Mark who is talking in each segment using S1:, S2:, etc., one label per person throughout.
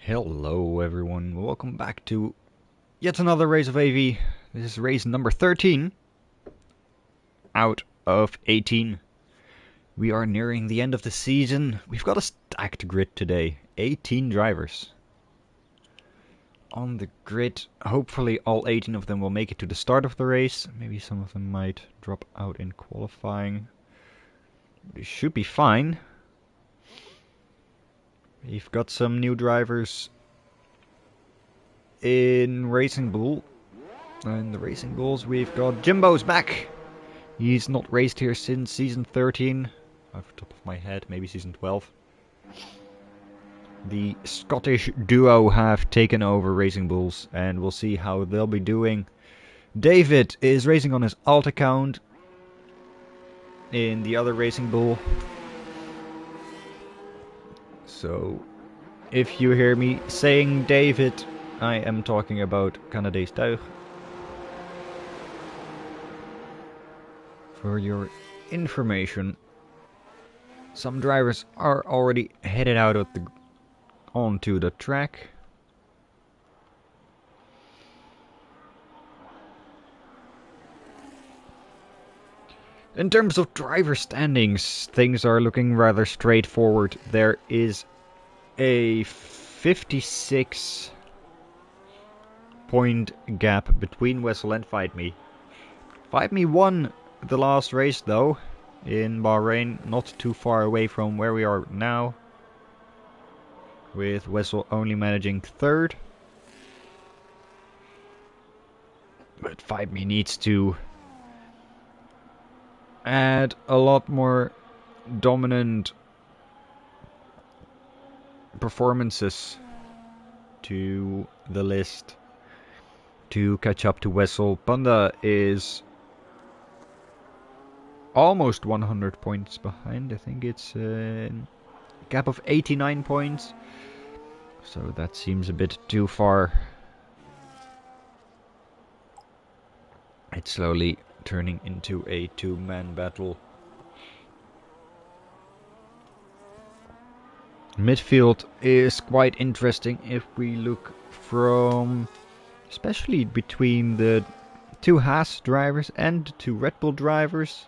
S1: Hello everyone, welcome back to yet another race of AV. This is race number 13 out of 18. We are nearing the end of the season. We've got a stacked grid today, 18 drivers on the grid. Hopefully all 18 of them will make it to the start of the race. Maybe some of them might drop out in qualifying. They should be fine. We've got some new drivers in Racing Bull. And the Racing Bulls, we've got Jimbo's back. He's not raced here since season 13. Off the top of my head, maybe season 12. The Scottish duo have taken over Racing Bulls, and we'll see how they'll be doing. David is racing on his alt account in the other Racing Bull. So, if you hear me saying David, I am talking about Canadees Tuig. For your information, some drivers are already headed out of onto the track. In terms of driver standings, things are looking rather straightforward. There is a 56 point gap between Wessel and Fight Me. Fight Me won the last race though in Bahrain, not too far away from where we are now, with Wessel only managing third. But Fight Me needs to add a lot more dominant performances to the list to catch up to Wessel. Panda is almost 100 points behind. I think it's a gap of 89 points. So that seems a bit too far. It's slowly turning into a two-man battle. Midfield is quite interesting if we look from, especially between the two Haas drivers and two Red Bull drivers.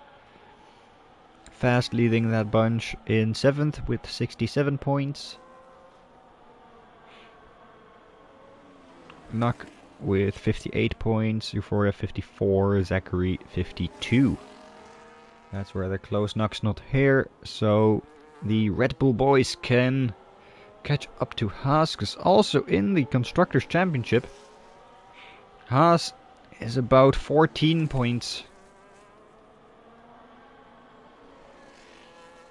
S1: Fast leading that bunch in 7th with 67 points. Nuck with 58 points, Euphoria 54, Zachary 52. That's rather close. Nuck's not here, so the Red Bull boys can catch up to Haas, because also in the Constructors' Championship, Haas is about 14 points.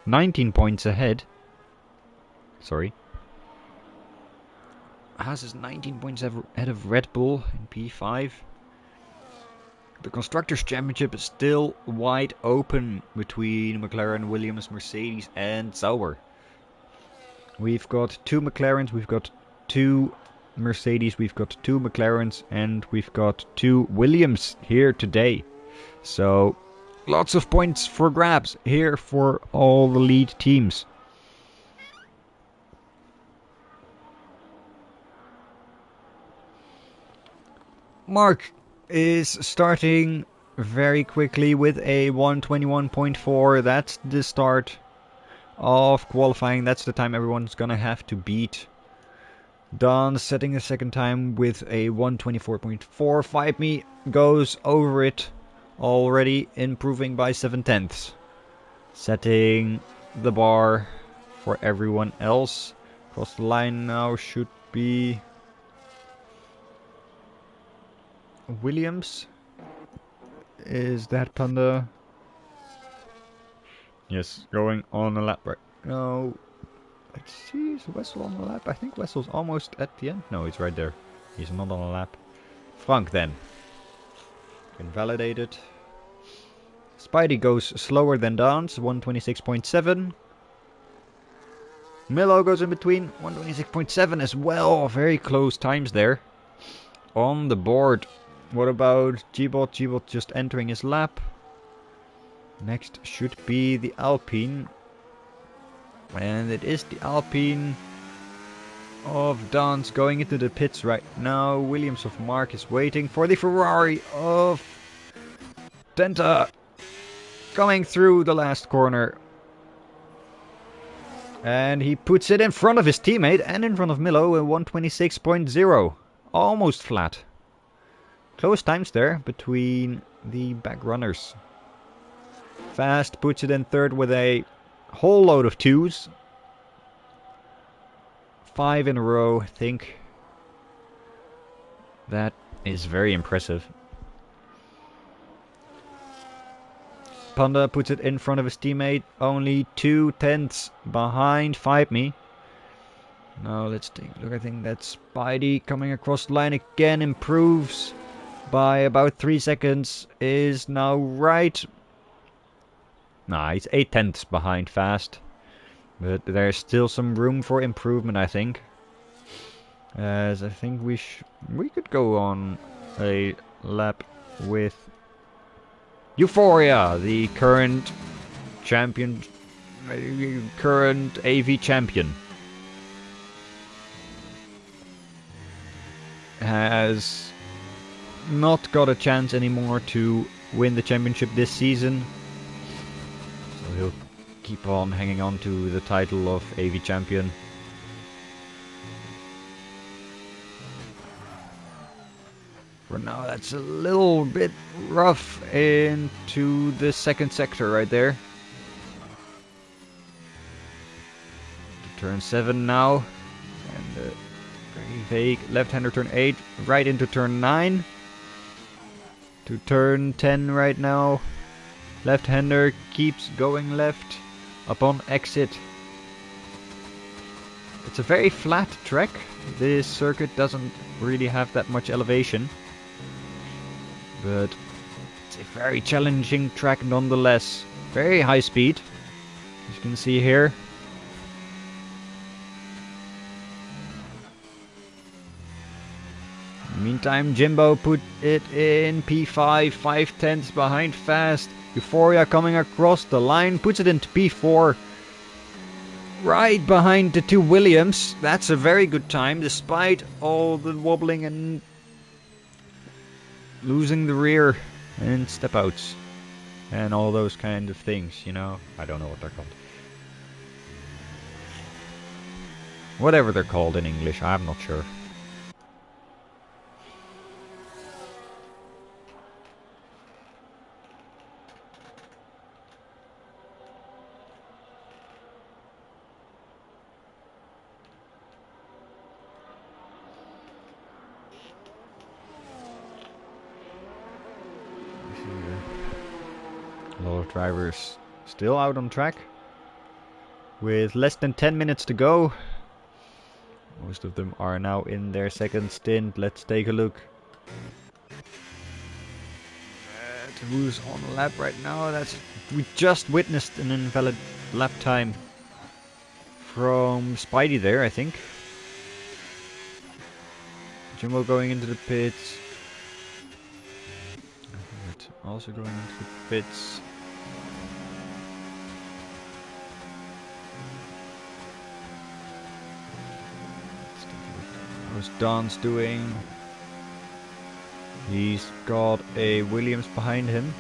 S1: 19 points ahead. Sorry. Haas is 19 points ahead of Red Bull in P5. The Constructors' Championship is still wide open between McLaren, Williams, Mercedes and Sauber. We've got two McLarens, we've got two Mercedes, we've got two McLarens and we've got two Williams here today. So lots of points for grabs here for all the lead teams. Mark is starting very quickly with a 1:21.4. That's the start of qualifying. That's the time everyone's gonna have to beat. Don setting a second time with a 1:24.4. Fight Me goes over it already, improving by 7/10. Setting the bar for everyone else. Across the line now should be Williams. Is that Panda? Yes, going on a lap right now. Let's see, is Wessel on the lap? I think Wessel's almost at the end. No, he's right there. He's not on a lap. Frank then. Invalidated. Spidey goes slower than Dance, 1:26.7. Milo goes in between, 1:26.7 as well. Very close times there. On the board. What about G-Bot? G-Bot just entering his lap. Next should be the Alpine. And it is the Alpine of Dance going into the pits right now. Williams of Mark is waiting for the Ferrari of Tenta coming through the last corner. And he puts it in front of his teammate and in front of Milo at 126.0. Almost flat. Close times there between the back runners. Fast puts it in third with a whole load of twos. 5 in a row, I think. That is very impressive. Panda puts it in front of his teammate, only 2/10 behind 5me. Now let's take a look. I think that's Spidey coming across the line again, improves by about 3 seconds, is now right. Nah, he's 8/10 behind Fast. But there's still some room for improvement, I think. As I think we could go on a lap with Euphoria, the current champion, current AV champion. Has not got a chance anymore to win the championship this season. So he'll keep on hanging on to the title of AV champion. For now, that's a little bit rough into the second sector right there. Turn 7 now. And very vague left-hander turn 8, right into turn 9. To turn 10 right now. Left-hander keeps going left upon exit. It's a very flat track. This circuit doesn't really have that much elevation. But it's a very challenging track nonetheless. Very high speed, as you can see here. In the meantime, Jimbo put it in P5, 5/10 behind Fast. Euphoria coming across the line, puts it into P4. Right behind the two Williams. That's a very good time, despite all the wobbling and losing the rear and step outs. And all those kind of things, you know. I don't know what they're called. Whatever they're called in English, I'm not sure. A lot of drivers still out on track with less than 10 minutes to go. Most of them are now in their second stint. Let's take a look at who's on the lap right now. We just witnessed an invalid lap time from Spidey there, I think. Jimbo going into the pits. Also going into the pits. What's Don's doing? He's got a Williams behind him.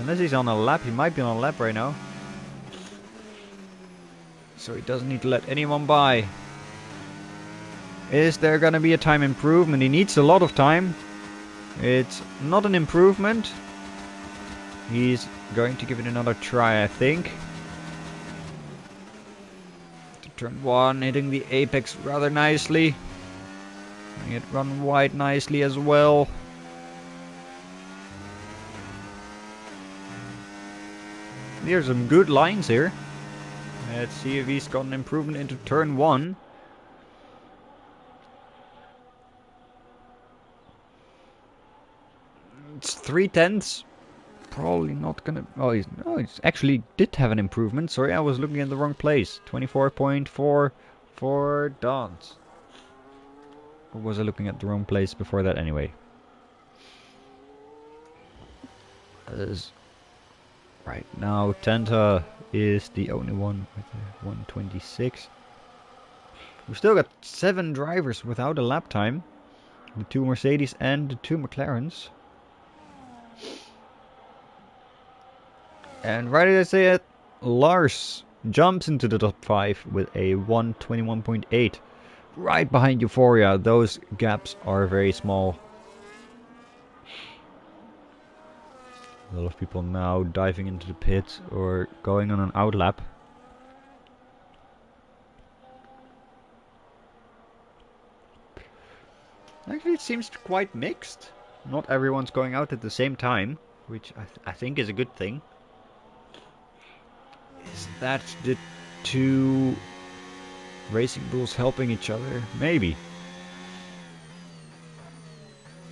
S1: Unless he's on a lap, he might be on a lap right now. So he doesn't need to let anyone by. Is there gonna be a time improvement? He needs a lot of time. It's not an improvement. He's going to give it another try, I think. To turn 1, hitting the apex rather nicely. Letting it run wide nicely as well. There's some good lines here. Let's see if he's got an improvement into turn 1. It's 3/10. Probably not gonna. Oh, he's actually did have an improvement. Sorry, I was looking at the wrong place. 24.4 for Dons. Or was I looking at the wrong place before that anyway? As right now, Tenta is the only one with 126. We've still got 7 drivers without a lap time. The 2 Mercedes and the 2 McLarens. And right as I say it, Lars jumps into the top 5 with a 1:21.8. Right behind Euphoria. Those gaps are very small. A lot of people now diving into the pit or going on an outlap. Actually, it seems quite mixed. Not everyone's going out at the same time, which I think is a good thing. Is that the 2 racing bulls helping each other? Maybe.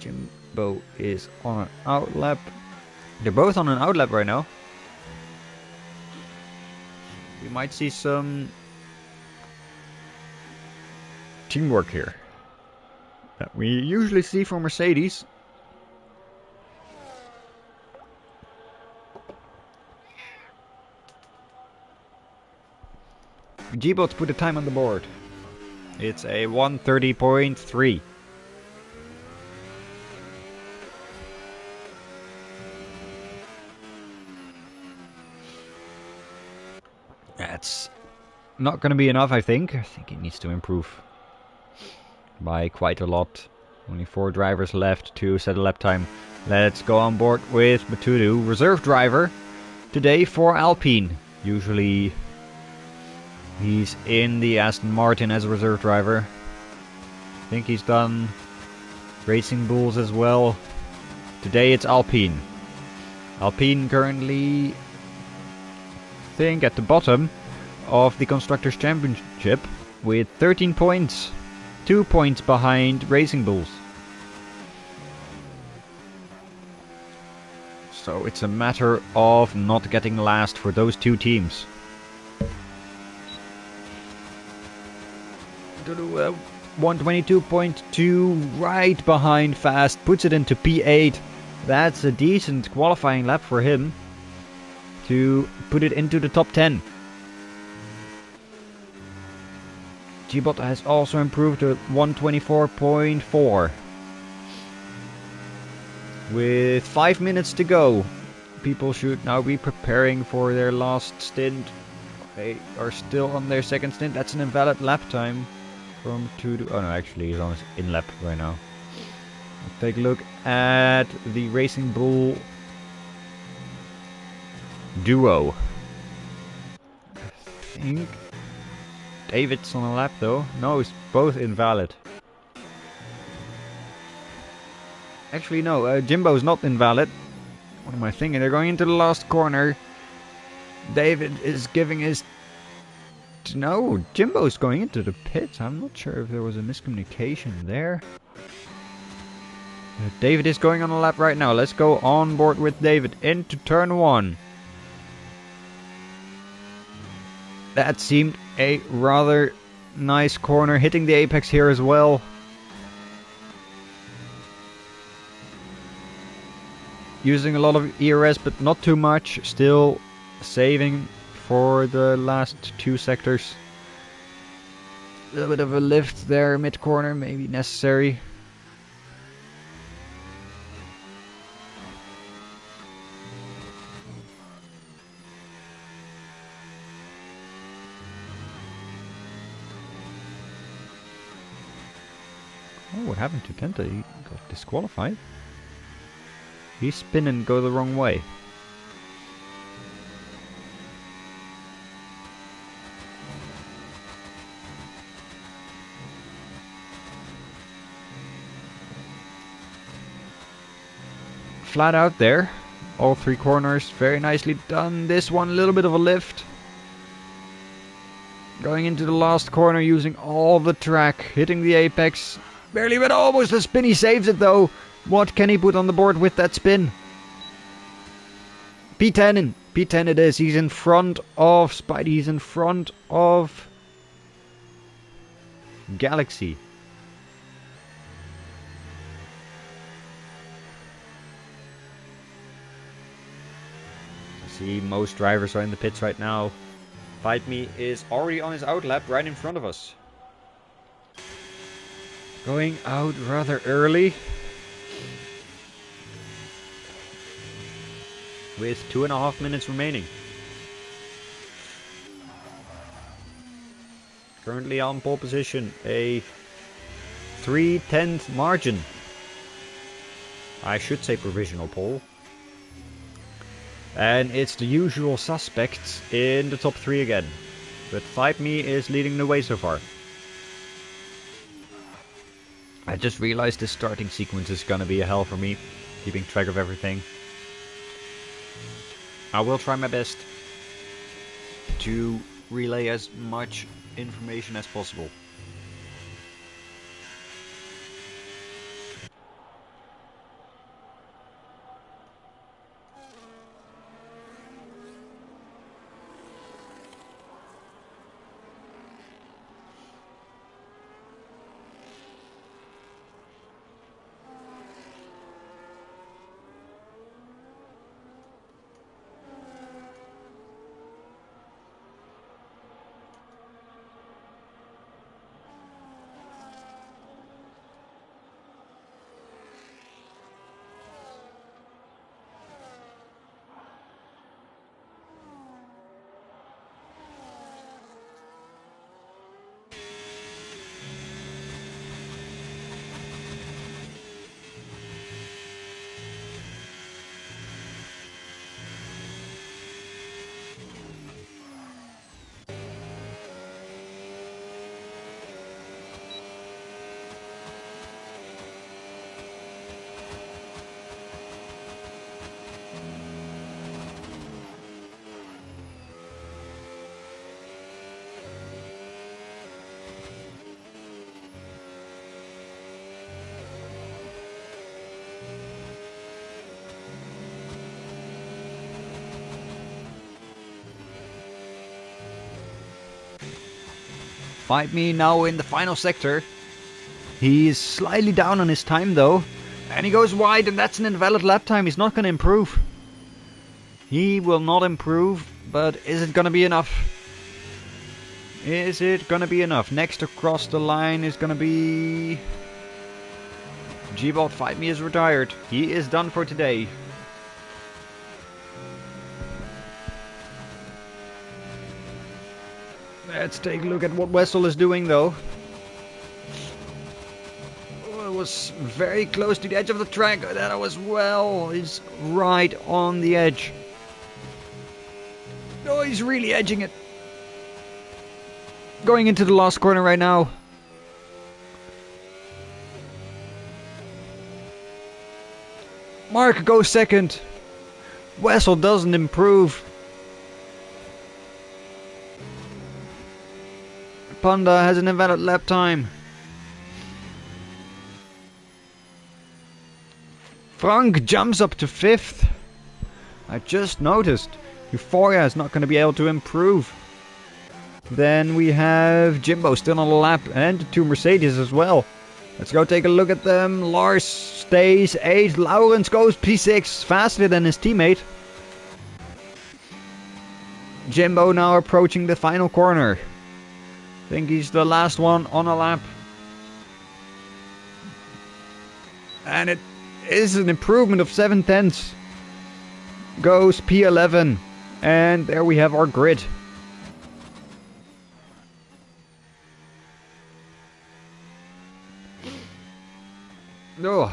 S1: Jimbo is on an outlap. They're both on an outlap right now. We might see some teamwork here that we usually see from Mercedes. G-Bots put a time on the board. It's a 1:30.3. That's not going to be enough, I think. I think it needs to improve by quite a lot. Only 4 drivers left to set a lap time. Let's go on board with Matudu, reserve driver today for Alpine. Usually he's in the Aston Martin as a reserve driver. I think he's done Racing Bulls as well. Today it's Alpine. Alpine currently, I think, at the bottom of the Constructors' Championship with 13 points. 2 points behind Racing Bulls. So it's a matter of not getting last for those 2 teams. 1:22.2 right behind Fast, puts it into P8. That's a decent qualifying lap for him to put it into the top 10. G-Bot has also improved to 1:24.4. With 5 minutes to go, people should now be preparing for their last stint. They are still on their second stint. That's an invalid lap time from 2 to... Oh no, actually he's on his in lap right now. Let's take a look at the Racing Bull duo. I think David's on a lap though. No, it's both invalid. Actually no, Jimbo's not invalid. What am I thinking? They're going into the last corner. David is giving his... No, Jimbo's going into the pits. I'm not sure if there was a miscommunication there. David is going on a lap right now. Let's go on board with David into turn 1. That seemed a rather nice corner, hitting the apex here as well. Using a lot of ERS, but not too much. Still saving for the last 2 sectors. A little bit of a lift there mid-corner, maybe necessary. Oh, what happened to Kenta? He got disqualified. He spin and go the wrong way. Flat out there. All 3 corners, very nicely done. This one, a little bit of a lift. Going into the last corner, using all the track, hitting the apex. Barely, but almost a spin. He saves it though. What can he put on the board with that spin? P10. P10 it is. He's in front of Spidey. He's in front of Galaxy. See, most drivers are in the pits right now. Fight Me is already on his outlap right in front of us. Going out rather early. With 2.5 minutes remaining. Currently on pole position, a 3/10 margin. I should say provisional pole. And it's the usual suspects in the top 3 again. But 5Me is leading the way so far. I just realized this starting sequence is gonna be a hell for me, keeping track of everything. I will try my best to relay as much information as possible. Fight Me now in the final sector. He's slightly down on his time though. And he goes wide, and that's an invalid lap time. He's not going to improve. He will not improve, but is it going to be enough? Is it going to be enough? Next across the line is going to be... G-Bot. Fight Me is retired. He is done for today. Let's take a look at what Wessel is doing though. Oh, it was very close to the edge of the track. That was well. He's right on the edge. Oh, he's really edging it. Going into the last corner right now. Mark goes second. Wessel doesn't improve. Panda has an invalid lap time. Frank jumps up to 5th. I just noticed. Euphoria is not going to be able to improve. Then we have Jimbo still on the lap, and the 2 Mercedes as well. Let's go take a look at them. Lars stays 8th. Laurens goes P6, faster than his teammate. Jimbo now approaching the final corner. I think he's the last one on a lap. And it is an improvement of 7/10. Goes P11. And there we have our grid. Oh.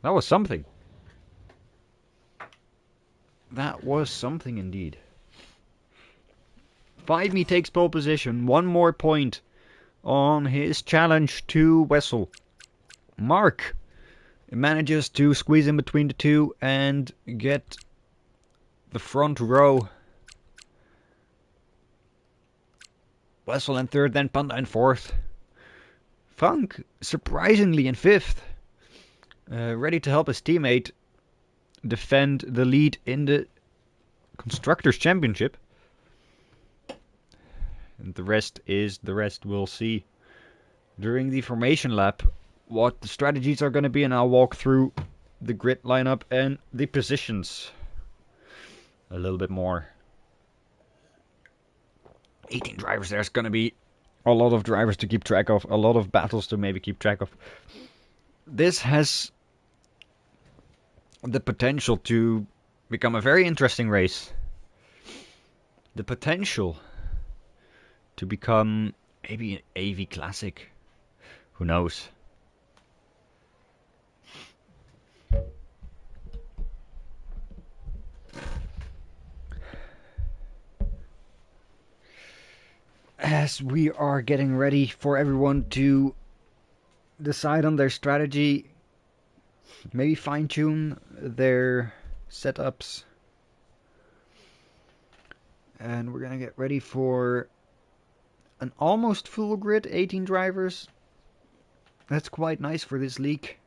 S1: That was something. That was something indeed. 5Me takes pole position. 1 more point on his challenge to Wessel. Mark manages to squeeze in between the 2 and get the front row. Wessel in 3rd, then Panda in 4th. Frank surprisingly in 5th. Ready to help his teammate defend the lead in the Constructors' Championship. And the rest is the rest. We'll see during the formation lap what the strategies are going to be, and I'll walk through the grid lineup and the positions a little bit more. 18 drivers, there's going to be a lot of drivers to keep track of, a lot of battles to maybe keep track of. This has the potential to become a very interesting race. The potential to become maybe an AV Classic. Who knows? As we are getting ready for everyone to decide on their strategy, maybe fine-tune their setups, and we're gonna get ready for an almost full grid, 18 drivers. That's quite nice for this league.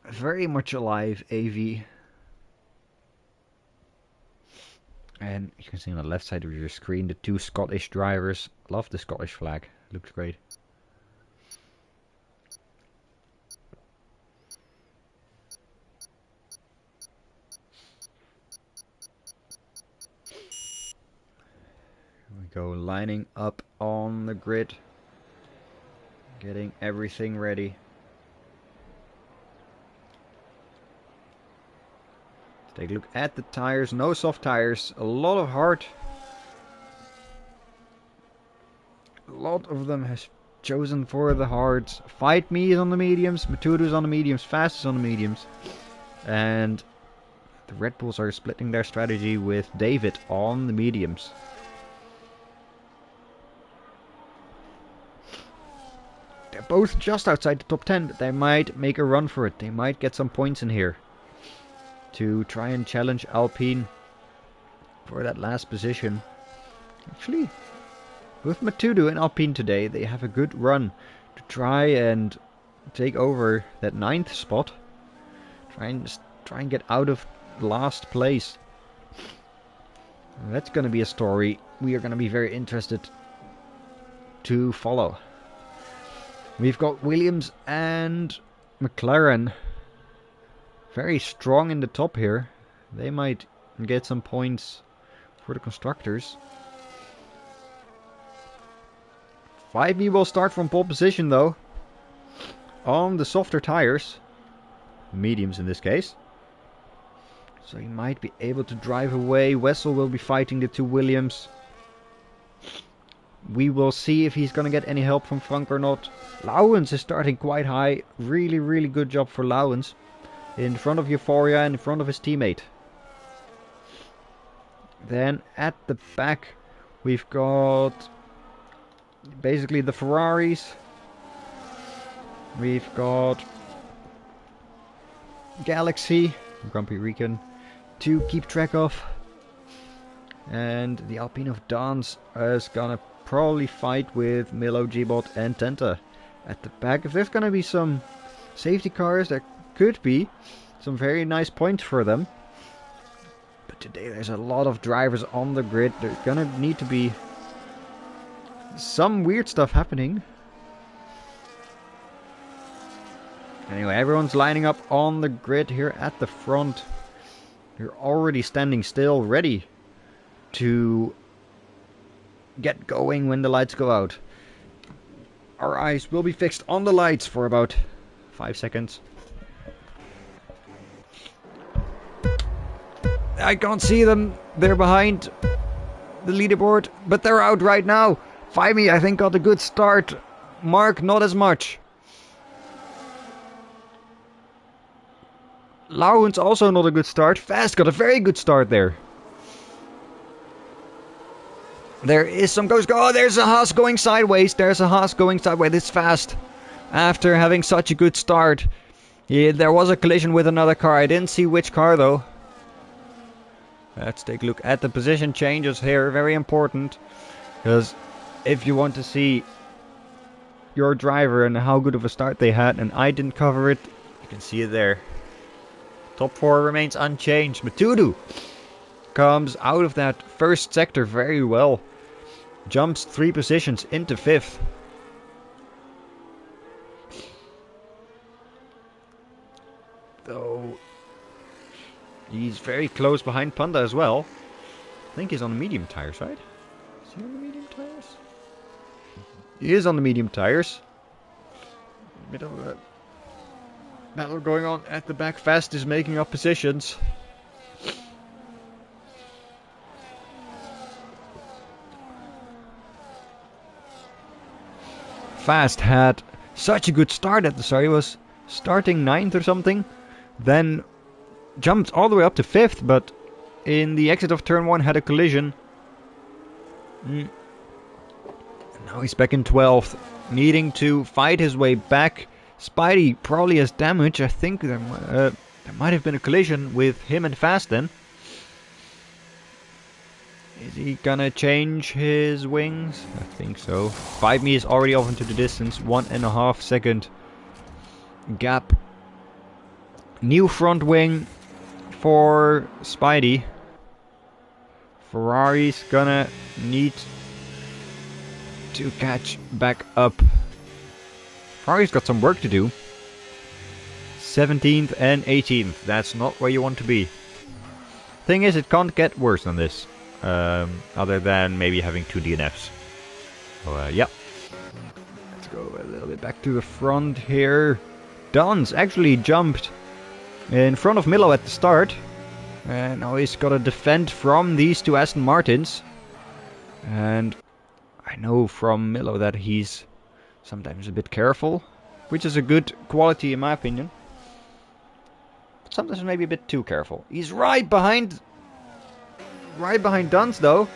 S1: Very much alive AV. And you can see on the left side of your screen the two Scottish drivers. Love the Scottish flag, looks great. Here we go, lining up on the grid. Getting everything ready. Let's take a look at the tires. No soft tires. A lot of hard. A lot of them has chosen for the hards. Fight Me is on the mediums. Matudu's on the mediums. Fast is on the mediums. And the Red Bulls are splitting their strategy with David on the mediums. They're both just outside the top 10, but they might make a run for it. They might get some points in here to try and challenge Alpine for that last position. Actually, with Matudu and Alpine today, they have a good run to try and take over that 9th spot. Try and get out of last place. That's going to be a story we are going to be very interested to follow. We've got Williams and McLaren very strong in the top here. They might get some points for the constructors. 5E will start from pole position though, on the softer tires, mediums in this case. So he might be able to drive away. Wessel will be fighting the two Williams. We will see if he's going to get any help from Frank or not. Lauwens is starting quite high. Really, really good job for Lauwens. In front of Euphoria and in front of his teammate. Then at the back we've got basically the Ferraris. We've got Galaxy, Grumpy Recon to keep track of. And the Alpine of Dance is gonna probably fight with Milo, Gbot and Tenta at the back. If there's gonna be some safety cars, there could be some very nice points for them. But today there's a lot of drivers on the grid. There's gonna need to be some weird stuff happening. Anyway, everyone's lining up on the grid here at the front. They're already standing still, ready to get going when the lights go out. Our eyes will be fixed on the lights for about 5 seconds. I can't see them. They're behind the leaderboard, but they're out right now. Fimi, I think, got a good start. Mark, not as much. Lauwens also not a good start. Fast got a very good start there. There is some ghost. Oh, there's a Haas going sideways. There's a Haas going sideways. It's Fast. After having such a good start. Yeah, there was a collision with another car. I didn't see which car though. Let's take a look at the position changes here. Very important. Because if you want to see your driver and how good of a start they had, and I didn't cover it, you can see it there. Top 4 remains unchanged. Matudu comes out of that first sector very well. Jumps 3 positions into 5th. Though he's very close behind Panda as well. I think he's on the medium tires, right? Is he on the medium tires? He is on the medium tires. Bit of a battle going on at the back. Fast is making up positions. Fast had such a good start at the start. He was starting 9th or something. Then jumped all the way up to 5th, but in the exit of turn 1 had a collision. Now he's back in 12th, needing to fight his way back. Spidey probably has damage. I think there might have been a collision with him and Fast then. Is he gonna change his wings? I think so. 5 is already off into the distance. 1.5 second gap. New front wing for Spidey. Ferrari's gonna need to catch back up. Ferrari's got some work to do. 17th and 18th. That's not where you want to be. Thing is, it can't get worse than this. Other than maybe having 2 DNFs. So, yeah. Let's go a little bit back to the front here. Duns actually jumped in front of Milo at the start. And now he's got to defend from these 2 Aston Martins. And I know from Milo that he's sometimes a bit careful, which is a good quality in my opinion. But sometimes maybe a bit too careful. He's right behind Duns though.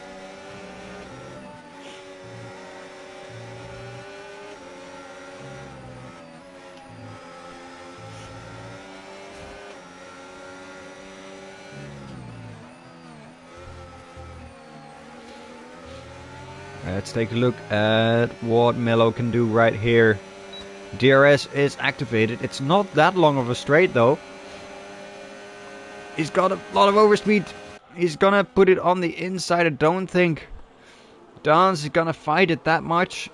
S1: Let's take a look at what Milo can do right here. DRS is activated. It's not that long of a straight though. He's got a lot of overspeed. He's gonna put it on the inside. I don't think Duns is gonna fight it that much.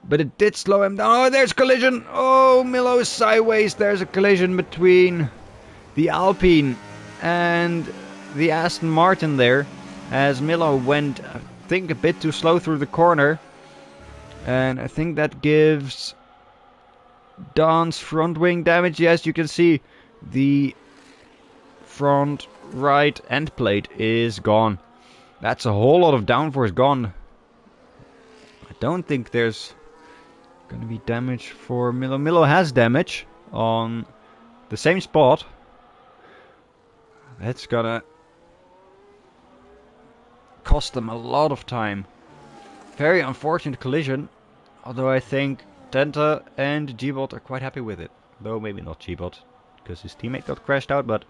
S1: But it did slow him down. Oh, there's collision. Oh, Milo is sideways. There's a collision between the Alpine and the Aston Martin there. As Milo went, I think, a bit too slow through the corner. And I think that gives Duns front wing damage. Yes, you can see the front right end plate is gone. That's a whole lot of downforce gone. I don't think there's going to be damage for Milo. Milo has damage on the same spot. That's gonna cost them a lot of time. Very unfortunate collision. Although I think Tenta and G-Bot are quite happy with it. Though maybe not G-Bot, because his teammate got crashed out, but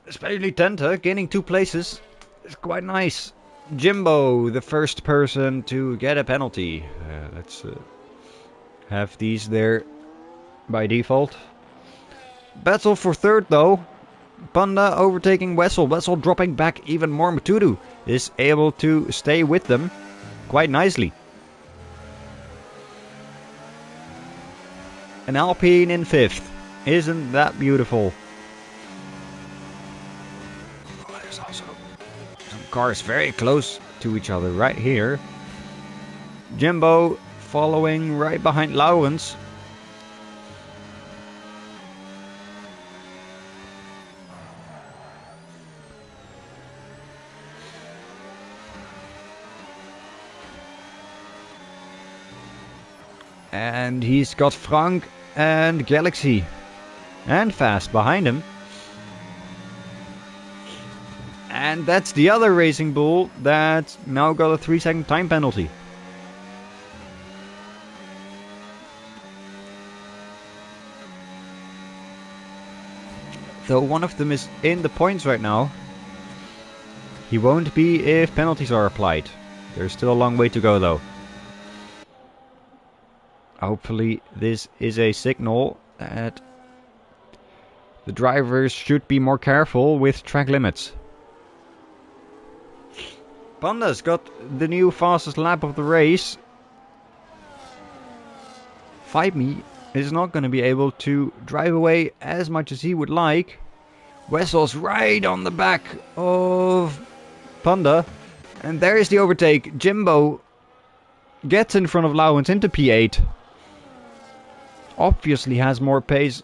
S1: especially Tenta gaining 2 places is quite nice. Jimbo, the first person to get a penalty. Let's have these there by default. Battle for 3rd though. Panda overtaking Wessel. Wessel dropping back even more. Matudu is able to stay with them quite nicely. An Alpine in 5th. Isn't that beautiful? Oh, there's also some cars very close to each other right here. Jimbo following right behind Laurens. And he's got Frank and Galaxy and Fast behind him. And that's the other Racing Bull that now got a 3-second time penalty. Though one of them is in the points right now, he won't be if penalties are applied. There's still a long way to go though. Hopefully this is a signal that the drivers should be more careful with track limits. Panda's got the new fastest lap of the race. Fight Me is not going to be able to drive away as much as he would like. Wessel's right on the back of Panda. And there is the overtake. Jimbo gets in front of Laurens into P8. Obviously has more pace.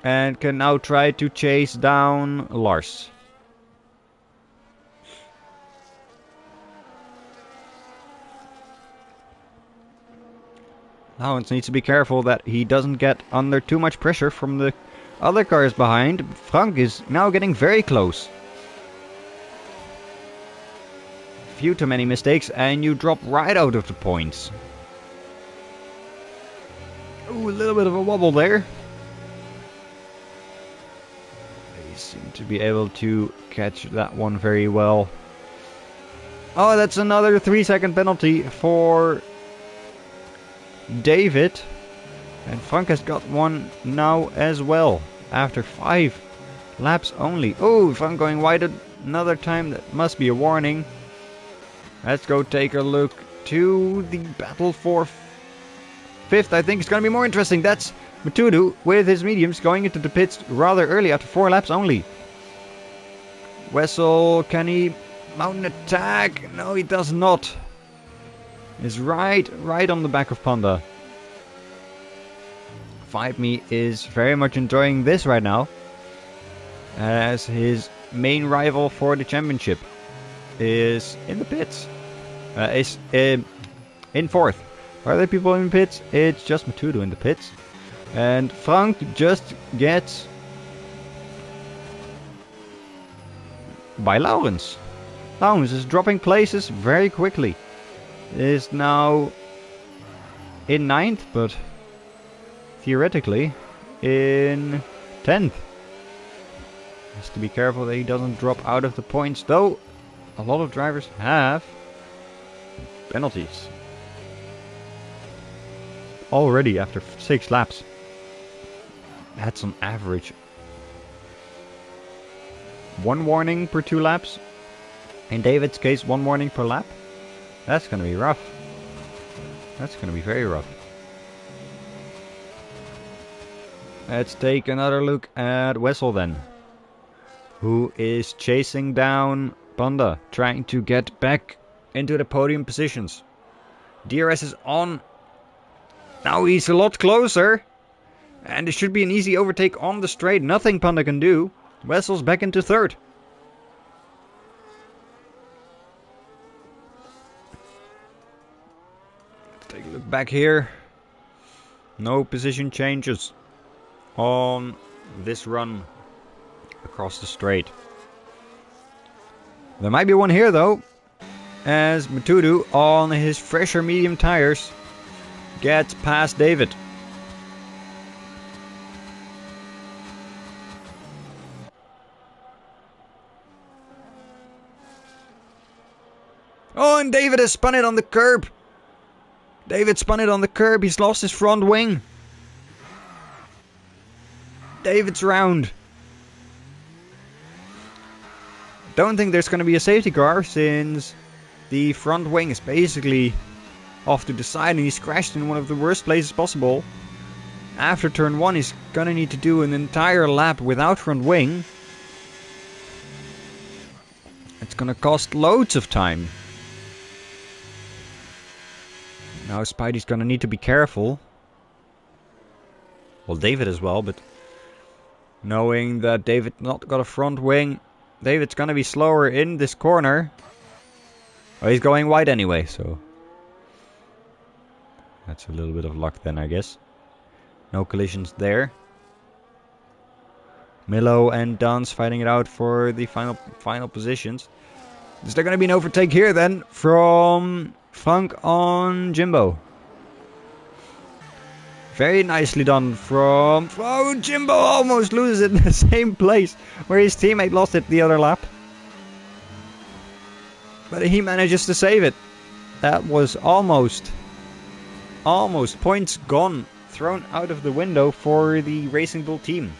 S1: And can now try to chase down Lars. Laurens needs to be careful that he doesn't get under too much pressure from the other cars behind. Frank is now getting very close. Few too many mistakes and you drop right out of the points. Ooh, a little bit of a wobble there. They seem to be able to catch that one very well. Oh, that's another 3-second penalty for David. And Frank has got one now as well. After 5 laps only. Oh, Frank going wide another time. That must be a warning. Let's go take a look to the battle for 5th. I think it's going to be more interesting. That's Matudu with his mediums going into the pits rather early after 4 laps only. Wessel, can he mount an attack? No, he does not. Is right on the back of Panda. Fight Me is very much enjoying this right now, as his main rival for the championship is in the pits. Is in 4th. Are there people in the pits? It's just Matudu in the pits. And Frank just gets by Laurens. Laurens is dropping places very quickly. Is now in 9th, but theoretically in 10th. Has to be careful that he doesn't drop out of the points, though a lot of drivers have penalties already after 6 laps. That's on average 1 warning per 2 laps. In David's case, 1 warning per lap. That's going to be rough. That's going to be very rough. Let's take another look at Wessel then, who is chasing down Panda, trying to get back into the podium positions. DRS is on. Now he's a lot closer. And it should be an easy overtake on the straight. Nothing Panda can do. Wessel's back into 3rd. Let's take a look back here. No position changes on this run across the straight. There might be one here though, as Matudu on his fresher medium tires gets past David. Oh, and David has spun it on the curb. David spun it on the curb. He's lost his front wing. David's round. Don't think there's going to be a safety car since the front wing is basically off to the side and he's crashed in one of the worst places possible. After turn 1 he's going to need to do an entire lap without front wing. It's going to cost loads of time. Now Spidey's going to need to be careful. Well, David as well, but knowing that David not got a front wing, David's going to be slower in this corner. Oh, he's going wide anyway, so that's a little bit of luck then, I guess. No collisions there. Milo and Dans fighting it out for the final positions. Is there going to be an overtake here then from Frank on Jimbo? Very nicely done from... Oh, Jimbo almost loses it in the same place where his teammate lost it the other lap. But he manages to save it. That was almost points gone, thrown out of the window for the Racing Bull team.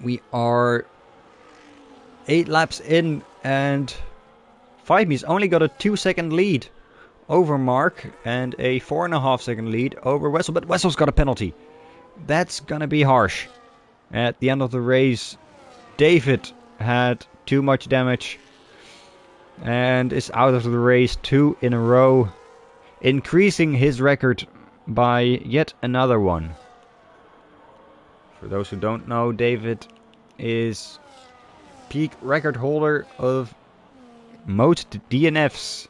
S1: We are 8 laps in and Fightme's only got a 2-second lead over Mark and a 4.5-second lead over Wessel. But Wessel's got a penalty. That's gonna be harsh. At the end of the race, David had too much damage and is out of the race 2 in a row, increasing his record by yet another one. For those who don't know, David is peak record holder of most DNFs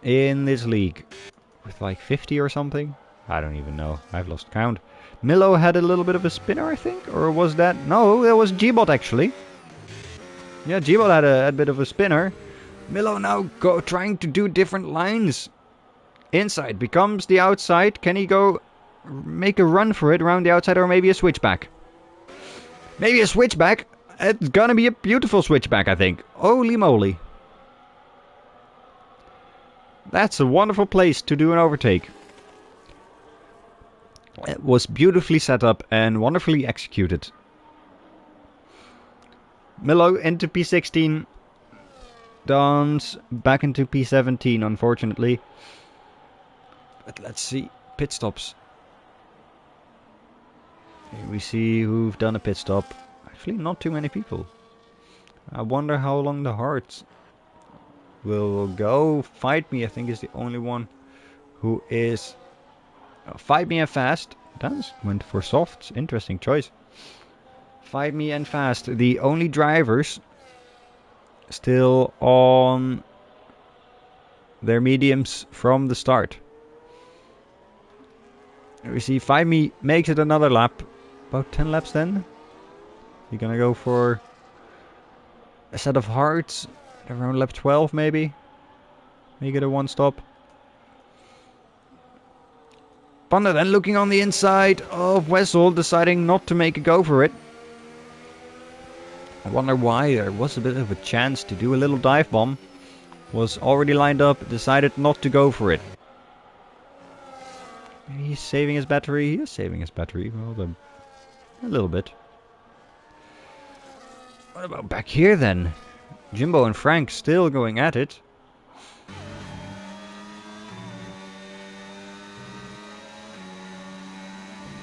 S1: in this league, with like 50 or something. I don't even know, I've lost count. Milo had a little bit of a spinner, I think, or was that? No, that was Gbot actually. Yeah, Gbot had a bit of a spinner. Milo now trying to do different lines. Inside becomes the outside. Can he go make a run for it around the outside, or maybe a switchback? Maybe a switchback. It's gonna be a beautiful switchback, I think. Holy moly. That's a wonderful place to do an overtake. It was beautifully set up and wonderfully executed. Milo into P16. Dons back into P17, unfortunately. But let's see. Pit stops. Here we see who've done a pit stop. Actually, not too many people. I wonder how long the Hearts will go. Fight Me, I think, is the only one who is... Fight Me and Fast. Dons went for softs. Interesting choice. Fight Me and Fast, the only drivers still on their mediums from the start. We see Fight Me makes it another lap. About 10 laps then. You're gonna go for a set of hearts around lap 12 maybe. Make it a one stop. Panda then looking on the inside of Wessel, deciding not to make a go for it. I wonder why. There was a bit of a chance to do a little dive bomb. Was already lined up, decided not to go for it. Maybe he's saving his battery. He is saving his battery. Well, then, a little bit. What about back here then? Jimbo and Frank still going at it.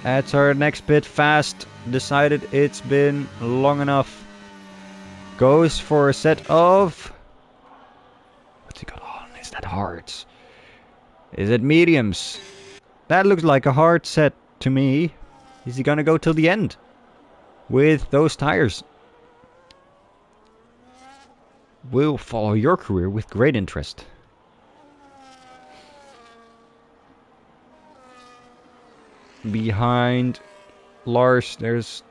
S1: That's our next pit. Fast decided it's been long enough. Goes for a set of... What's he got on? Is that hards? Is it mediums? That looks like a hard set to me. Is he gonna go till the end with those tires? We'll follow your career with great interest. Behind Lars, there's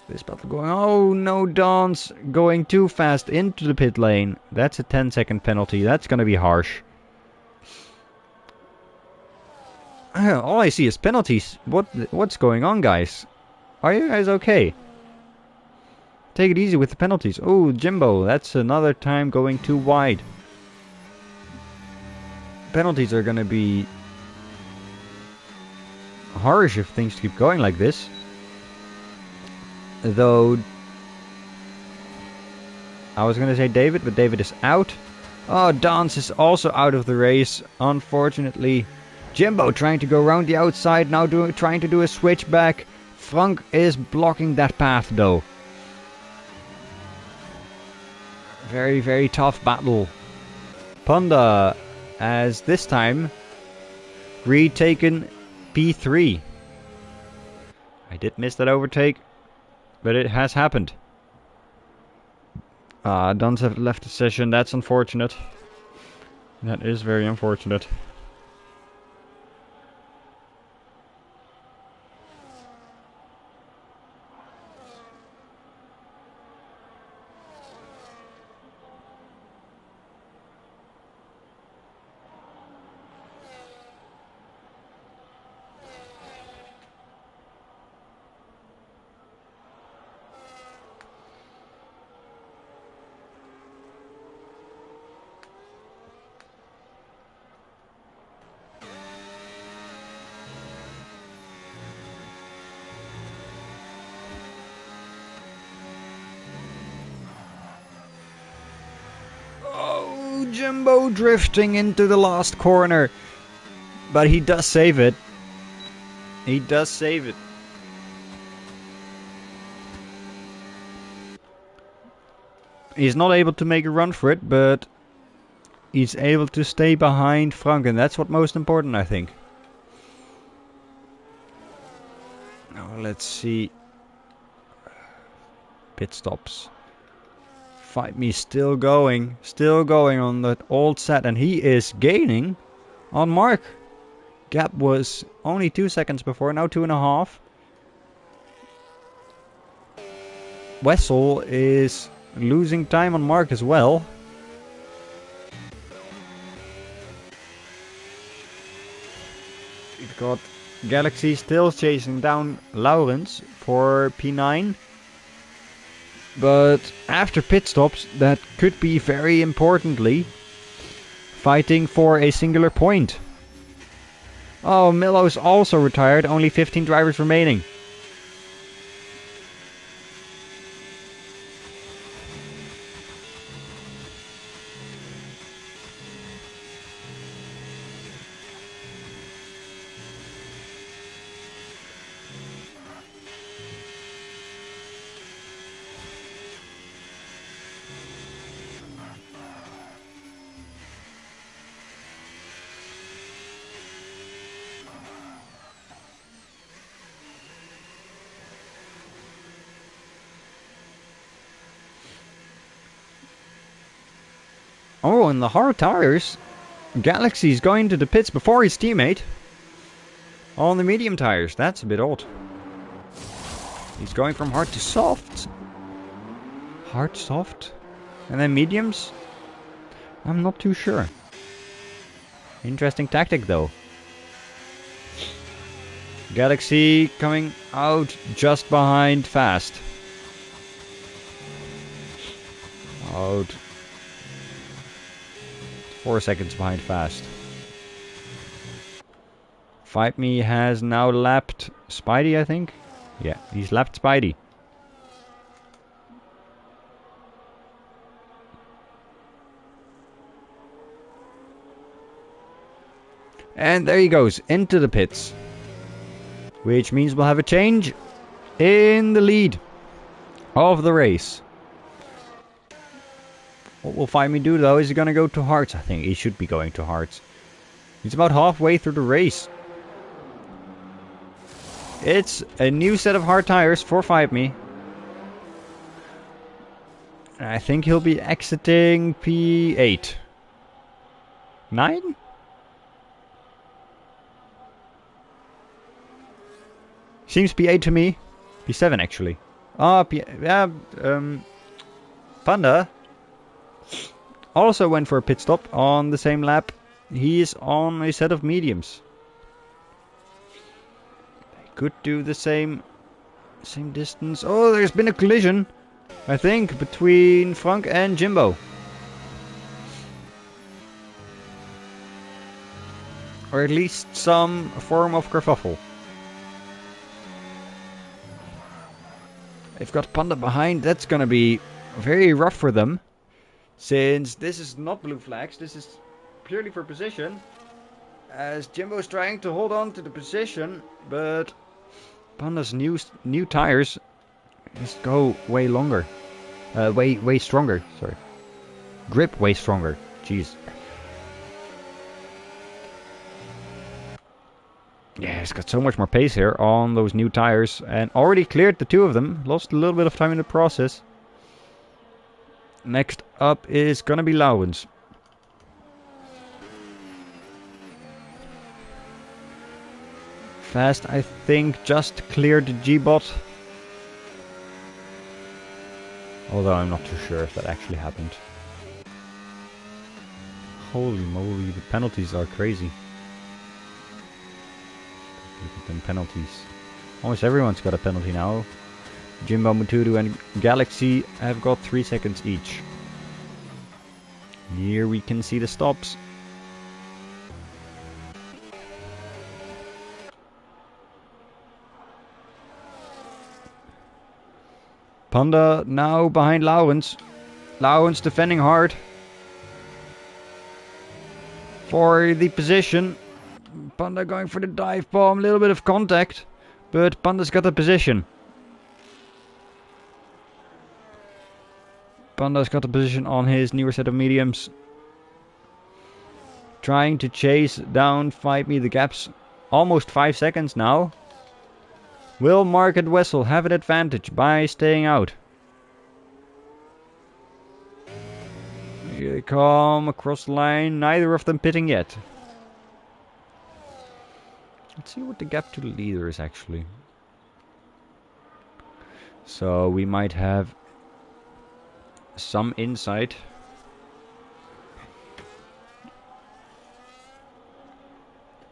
S1: this battle going. Oh no, Don's going too fast into the pit lane. That's a 10-second penalty. That's gonna be harsh. All I see is penalties. What's going on, guys? Are you guys okay? Take it easy with the penalties. Oh, Jimbo, that's another time going too wide. Penalties are gonna be harsh if things keep going like this. Though I was gonna say David, but David is out. Oh, Dance is also out of the race, unfortunately. Jimbo trying to go around the outside, now trying to do a switchback. Frank is blocking that path though. Very, very tough battle. Panda has this time retaken P3. I did miss that overtake, but it has happened. Duns have left the session. That's unfortunate. That is very unfortunate. Jimbo drifting into the last corner. But he does save it. He does save it. He's not able to make a run for it, but he's able to stay behind Frank, and that's what most important, I think. Now let's see. Pit stops. Fight Me still going on that old set, and he is gaining on Mark. Gap was only 2 seconds before, now 2.5. Wessel is losing time on Mark as well. We've got Galaxy still chasing down Laurens for P9. But after pit stops, that could be very importantly fighting for a singular point. Oh, Millo's also retired, only 15 drivers remaining. Oh, and the hard tires. Galaxy's going to the pits before his teammate. On the medium tires. That's a bit odd. He's going from hard to soft. Hard, soft. And then mediums? I'm not too sure. Interesting tactic though. Galaxy coming out just behind Fast. Out. 4 seconds behind Fast. Fight Me has now lapped Spidey, I think. Yeah, he's lapped Spidey. And there he goes, into the pits. Which means we'll have a change in the lead of the race. What will Fight Me do though? Is he going to go to hards? I think he should be going to hards. He's about halfway through the race. It's a new set of hard tires for Fight Me. I think he'll be exiting P8. 9? Seems P8 to me. P7 actually. Ah, Panda also went for a pit stop on the same lap. He is on a set of mediums. They could do the same distance. Oh, there's been a collision, I think, between Frank and Jimbo. Or at least some form of kerfuffle. They've got Panda behind. That's gonna be very rough for them. Since this is not blue flags, this is purely for position. As Jimbo's trying to hold on to the position, but Panda's new tires just go way longer. Way stronger, sorry. Grip way stronger. Jeez. Yeah, he's got so much more pace here on those new tires. And already cleared the two of them. Lost a little bit of time in the process. Next up is gonna be Laurens. Fast, I think, just cleared the G-bot. Although I'm not too sure if that actually happened. Holy moly, the penalties are crazy. Look at them penalties. Almost everyone's got a penalty now. Jimbo, Mutudu and Galaxy have got 3 seconds each. Here we can see the stops. Panda now behind Laurens. Laurens defending hard for the position. Panda going for the dive bomb. A little bit of contact, but Panda's got the position. Panda's got the position on his newer set of mediums. Trying to chase down Fight Me. The gap's almost 5 seconds now. Will Mark and Wessel have an advantage by staying out? Here they come across the line. Neither of them pitting yet. Let's see what the gap to the leader is actually. So we might have some insight.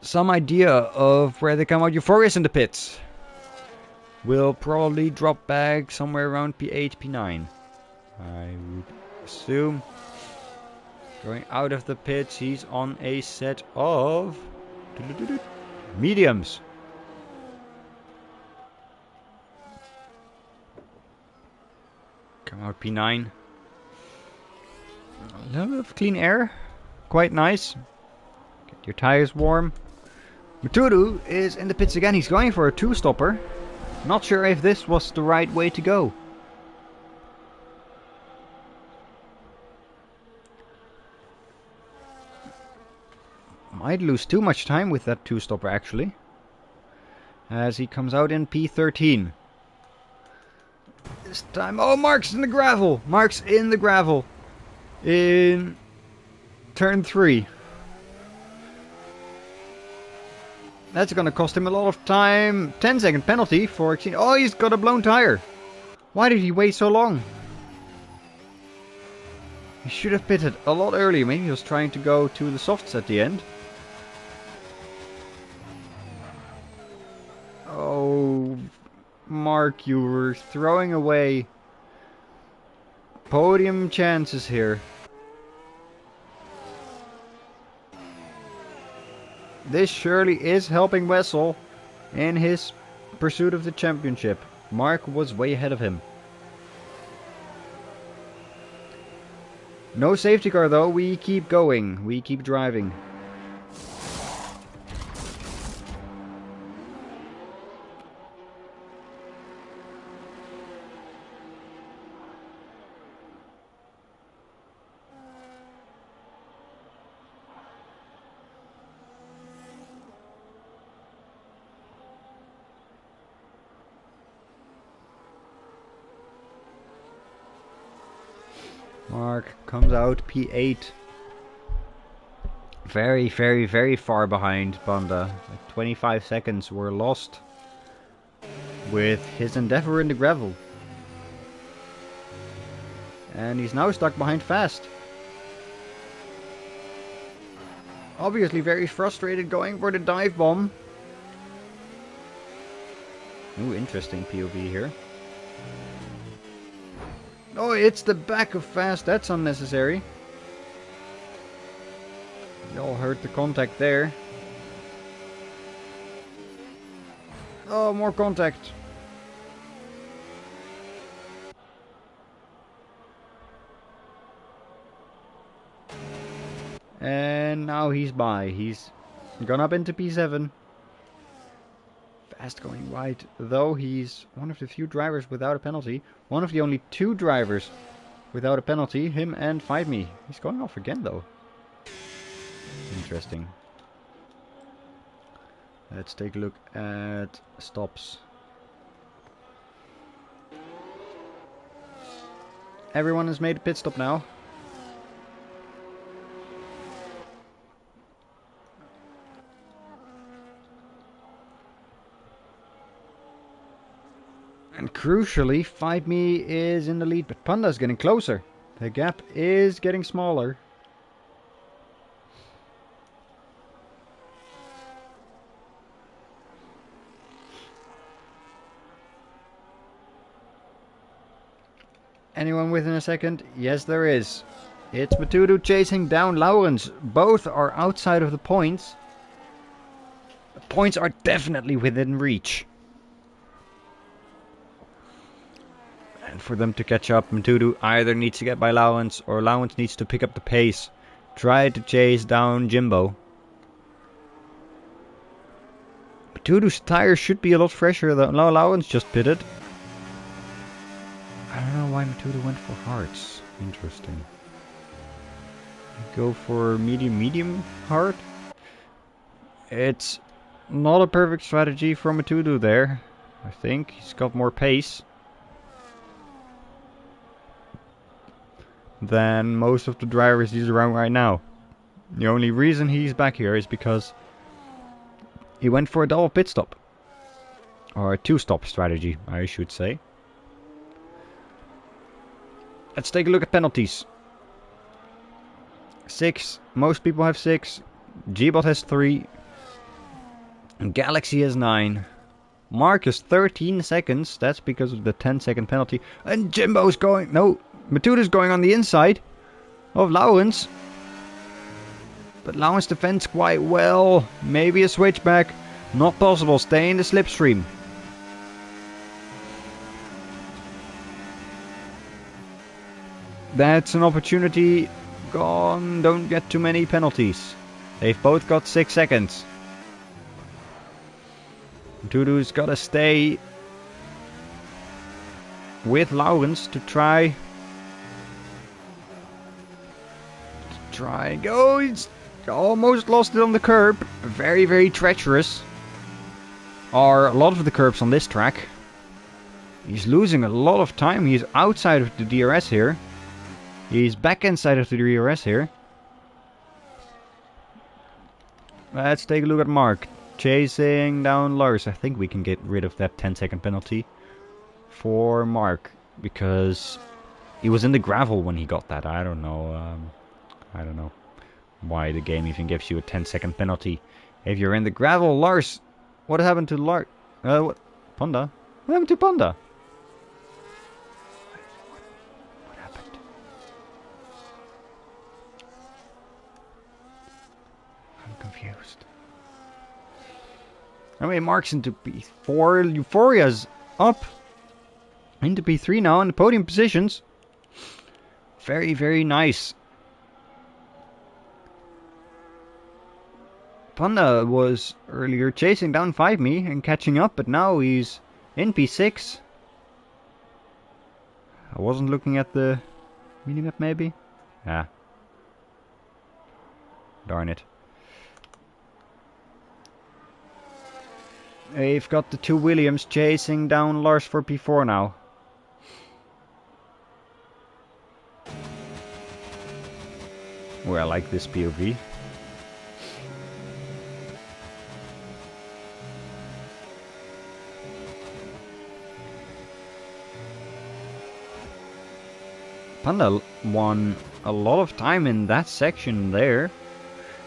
S1: Some idea of where they come out. Euphorious in the pits. Will probably drop back somewhere around P8, P9. I would assume. Going out of the pits, he's on a set of mediums. Come out P9. A little bit of clean air. Quite nice. Get your tires warm. Matudu is in the pits again. He's going for a two-stopper. Not sure if this was the right way to go. Might lose too much time with that two-stopper actually. As he comes out in P13. This time, oh, Mark's in the gravel. Mark's in the gravel. In turn 3. That's going to cost him a lot of time. 10-second penalty for... Oh, he's got a blown tire. Why did he wait so long? He should have pitted a lot earlier. Maybe he was trying to go to the softs at the end. Oh, Mark, you were throwing away podium chances here. This surely is helping Wessel in his pursuit of the championship. Mark was way ahead of him. No safety car though, we keep going, we keep driving. Mark comes out P8. Very, very, very far behind Panda. Like 25 seconds were lost with his endeavor in the gravel. And he's now stuck behind Fast. Obviously very frustrated, going for the dive bomb. Ooh, interesting POV here. Oh, it's the back of Fast. That's unnecessary. You all heard the contact there. Oh, more contact. And now he's by. He's gone up into P7. Fast going wide, though he's one of the few drivers without a penalty. One of the only 2 drivers without a penalty, him and Fight Me. He's going off again though. Interesting. Let's take a look at stops. Everyone has made a pit stop now. And crucially, Fight Me is in the lead, but Panda's getting closer. The gap is getting smaller. Anyone within a second? Yes, there is. It's Matudu chasing down Laurens. Both are outside of the points. The points are definitely within reach. And for them to catch up, Matudu either needs to get by Laurens or Laurens needs to pick up the pace. Try to chase down Jimbo. Matudu's tires should be a lot fresher though. No, Laurens just pitted. I don't know why Matudu went for hards. Interesting. Go for medium hard. It's not a perfect strategy from a to-do there. I think he's got more pace than most of the drivers he's around right now. The only reason he's back here is because he went for a double pit stop. Or a two-stop strategy, I should say. Let's take a look at penalties. 6. Most people have 6. Gbot has 3. And Galaxy has 9. Mark has 13 seconds. That's because of the 10-second penalty. And Jimbo's going... No, Matuda's going on the inside of Lawrence. But Lawrence defends quite well. Maybe a switchback. Not possible. Stay in the slipstream. That's an opportunity gone. Don't get too many penalties. They've both got 6 seconds. Dudu's gotta stay with Lawrence to try and go. He's almost lost it on the curb. Very, very treacherous are a lot of the curbs on this track. He's losing a lot of time. He's outside of the DRS here. He's back inside of the DRS here. Let's take a look at Mark. Chasing down Lars. I think we can get rid of that 10-second penalty for Mark. Because he was in the gravel when he got that. I don't know. I don't know why the game even gives you a 10-second penalty. If you're in the gravel, Lars. What happened to Lars? What? Panda? What happened to Panda? What happened? I'm confused. I mean, Mark's into P4. Euphoria's up into P3 now in the podium positions. Very, very nice. Panda was earlier chasing down 5Me and catching up, but now he's in P6. I wasn't looking at the minimap, maybe? Ah. Darn it. They've got the two Williams chasing down Lars for P4 now. Oh, I like this POV. Panda won a lot of time in that section there.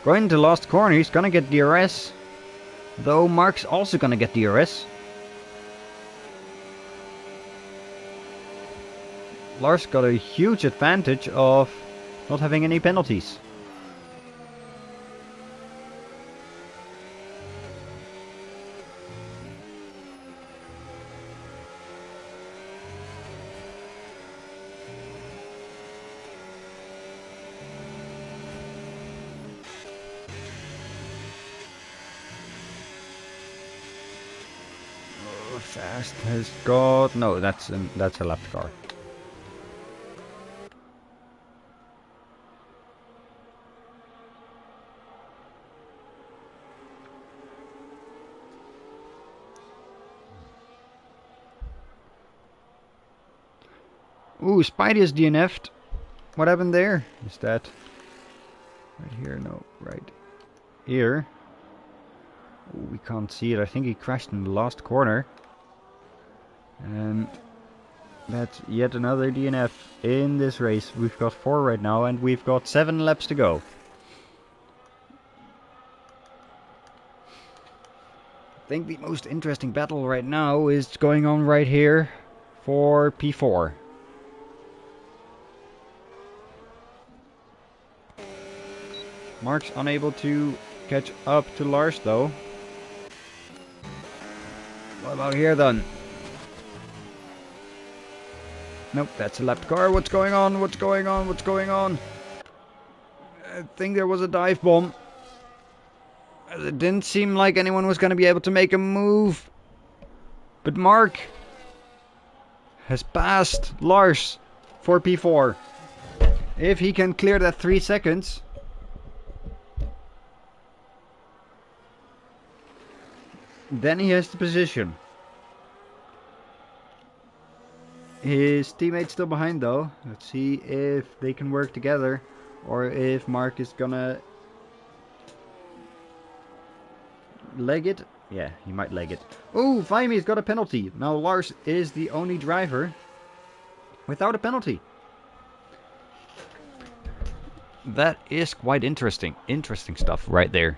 S1: Going to the last corner, he's gonna get DRS. Though Mark's also gonna get DRS. Lars got a huge advantage of not having any penalties. Fast has got... No, that's a left car. Ooh, Spidey is DNF'd. What happened there? Is that... right here? No, right here. Ooh, we can't see it. I think he crashed in the last corner. And that's yet another DNF in this race. We've got 4 right now and we've got 7 laps to go. I think the most interesting battle right now is going on right here for P4. Mark's unable to catch up to Lars though. What about here then? Nope, that's a lapped car. What's going on? What's going on? What's going on? I think there was a dive bomb. It didn't seem like anyone was going to be able to make a move. But Mark has passed Lars for P4. If he can clear that 3 seconds. Then he has the position. His teammate's still behind though. Let's see if they can work together. Or if Mark is gonna leg it. Yeah, he might leg it. Oh, Vaimi's got a penalty. Now Lars is the only driver without a penalty. That is quite interesting. Interesting stuff right there.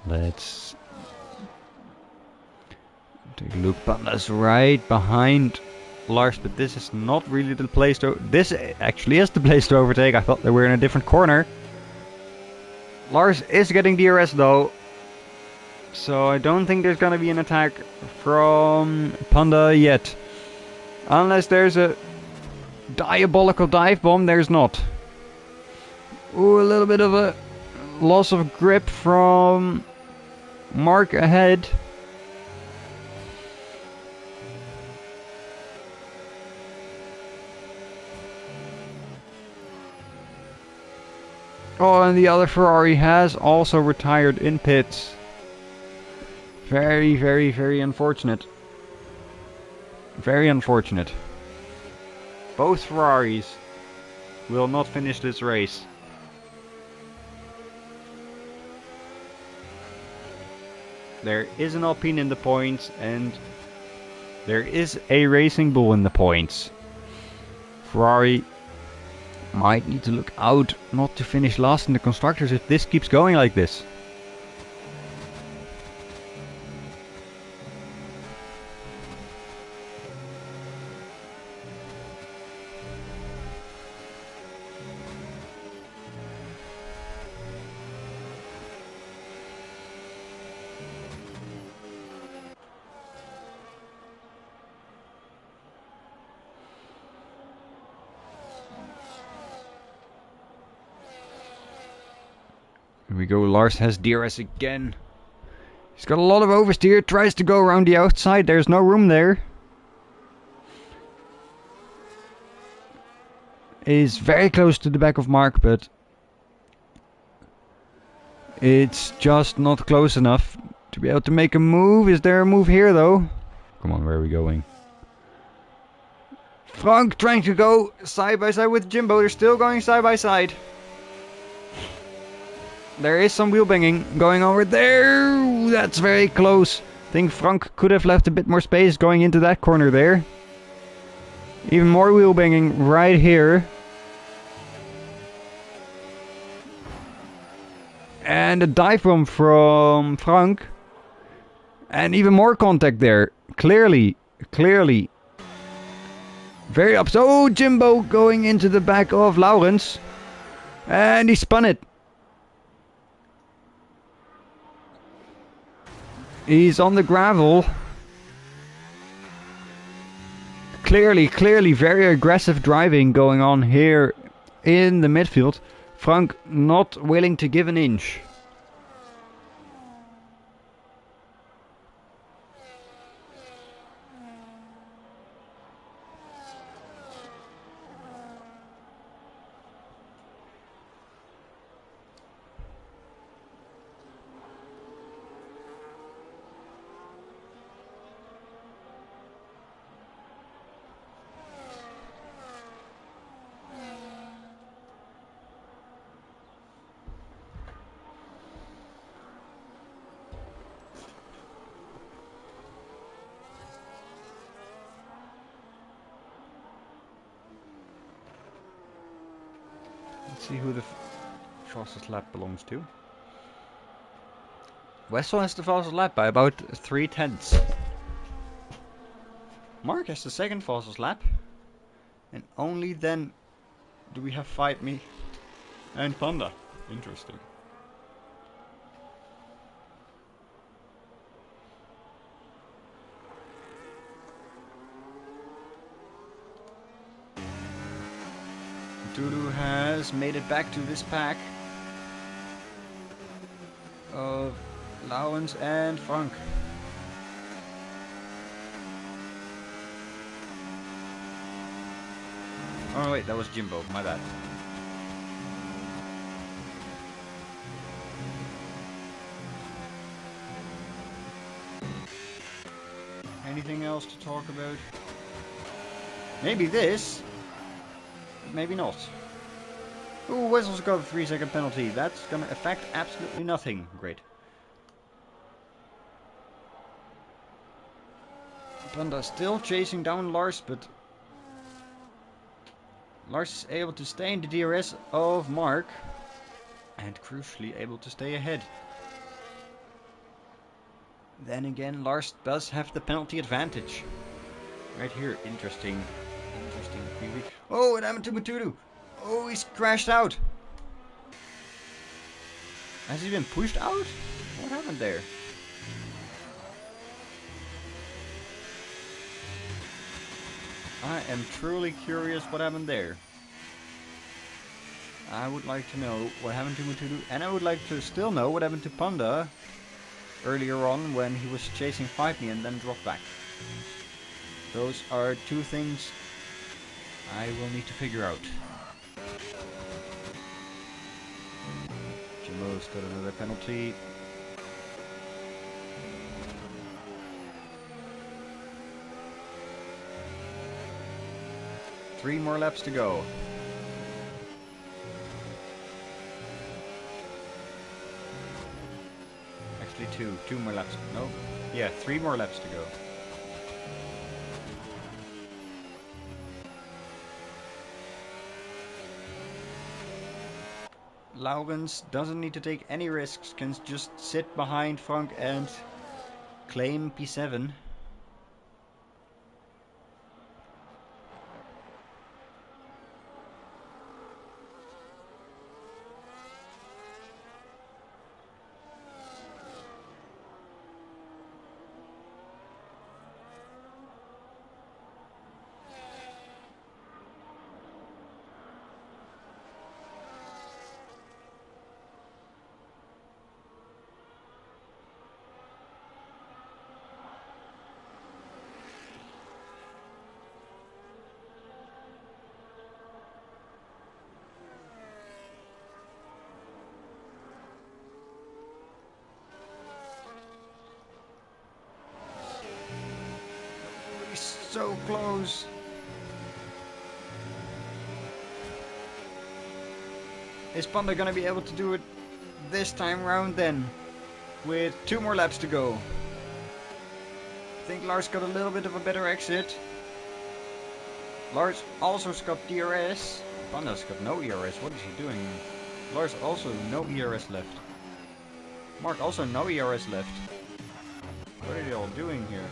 S1: Let's take a look. Panda's right behind Lars, but this is not really the place to... This actually is the place to overtake. I thought they were in a different corner. Lars is getting DRS though. So I don't think there's gonna be an attack from Panda yet. Unless there's a diabolical dive bomb, there's not. Ooh, a little bit of a loss of grip from Mark ahead. Oh, and the other Ferrari has also retired in pits. Very, very, very unfortunate. Very unfortunate. Both Ferraris will not finish this race. There is an Alpine in the points and there is a Racing Bull in the points. Ferrari might need to look out not to finish last in the constructors if this keeps going like this. Here we go, Lars has DRS again. He's got a lot of oversteer, tries to go around the outside, there's no room there. He's very close to the back of Mark, but it's just not close enough to be able to make a move. Is there a move here though? Come on, where are we going? Frank trying to go side by side with Jimbo, they're still going side by side. There is some wheel banging going over there. That's very close. I think Frank could have left a bit more space going into that corner there. Even more wheel banging right here. And a dive bomb from Frank. And even more contact there. Clearly. Very up. So Jimbo going into the back of Laurens. And he spun it. He's on the gravel. Clearly very aggressive driving going on here in the midfield. Frank not willing to give an inch. Let's see who the fastest lap belongs to. Wessel has the fastest lap by about 3/10. Mark has the second fastest lap. And only then do we have Fight Me and Panda. Interesting. Dudu has made it back to this pack of Laurens and Frank. Oh wait, that was Jimbo, my bad. Anything else to talk about? Maybe this. Maybe not. Ooh, Wessel's got a 3-second penalty. That's gonna affect absolutely nothing. Great. Panda still chasing down Lars, but Lars is able to stay in the DRS of Mark. And crucially able to stay ahead. Then again, Lars does have the penalty advantage. Right here, interesting. Interesting. Oh, and happened to Matudu. Oh, he's crashed out. Has he been pushed out? What happened there? I am truly curious what happened there. I would like to know what happened to Matudu, and I would like to still know what happened to Panda earlier on when he was chasing 5me and then dropped back. Those are two things I will need to figure out. Jimbo's got another penalty. Three more laps to go. Actually two more laps. No, yeah, 3 more laps to go. Laurens doesn't need to take any risks, can just sit behind Frank and claim P7. So close. Is Panda gonna be able to do it this time round then? With 2 more laps to go. I think Lars got a little bit of a better exit. Lars also got DRS. Panda's got no ERS. What is he doing? Lars also no ERS left. Mark also no ERS left. What are they all doing here?